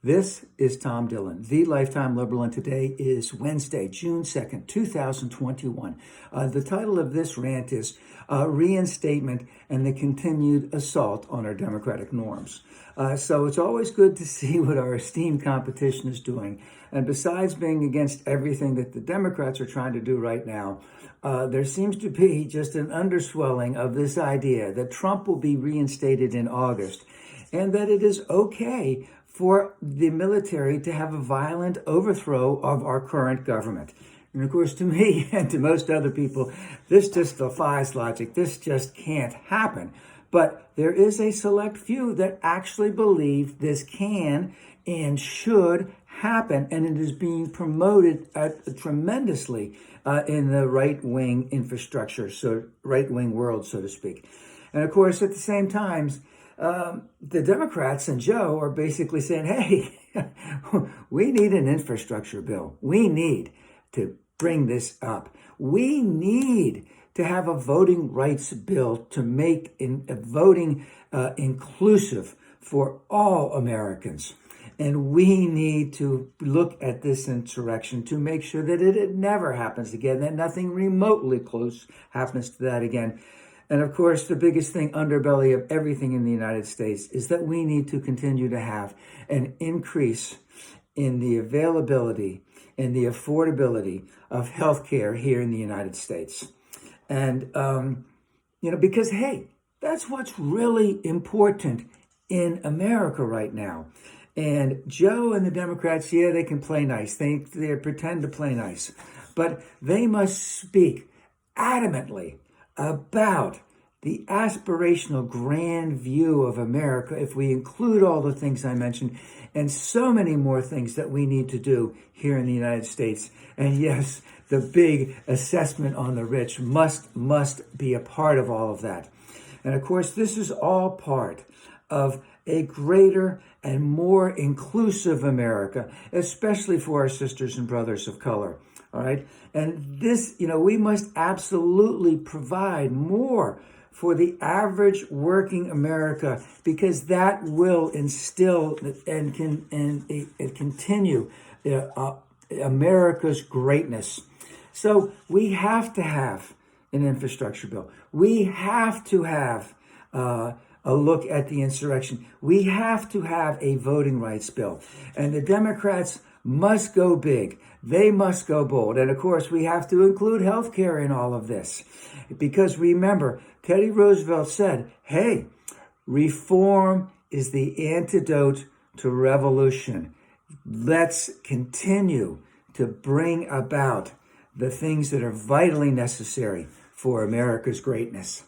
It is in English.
This is Tom Dillon, the Lifetime Liberal, and today is Wednesday, June 2nd, 2021. The title of this rant is Reinstatement and the Continued Assault on Our Democratic Norms. So it's always good to see what our esteemed competition is doing. And besides being against everything that the Democrats are trying to do right now, there seems to be just an underswelling of this idea that Trump will be reinstated in August and that it is okay for the military to have a violent overthrow of our current government. And of course, to me and to most other people, this just defies logic. This just can't happen. But there is a select few that actually believe this can and should happen, and it is being promoted tremendously in the right-wing infrastructure, so right-wing world, so to speak. And of course, at the same time, the Democrats and Joe are basically saying, hey, we need an infrastructure bill. We need to bring this up. We need to have a voting rights bill to make voting inclusive for all Americans. And we need to look at this insurrection to make sure that it never happens again, that nothing remotely close happens to that again. And of course, the biggest thing, underbelly of everything in the United States, is that we need to continue to have an increase in the availability and the affordability of healthcare here in the United States. And, because, hey, that's what's really important in America right now. And Joe and the Democrats, yeah, they can play nice. They pretend to play nice. But they must speak adamantly about the aspirational grand view of America, if we include all the things I mentioned, and so many more things that we need to do here in the United States. And yes, the big assessment on the rich must be a part of all of that. And of course, this is all part of a greater and more inclusive America, especially for our sisters and brothers of color. All right. And this, we must absolutely provide more for the average working America, because that will instill and continue America's greatness. So we have to have an infrastructure bill. We have to have a look at the insurrection. We have to have a voting rights bill. And the Democrats must go big. They must go bold. And of course, we have to include healthcare in all of this. Because remember, Teddy Roosevelt said, hey, reform is the antidote to revolution. Let's continue to bring about the things that are vitally necessary for America's greatness.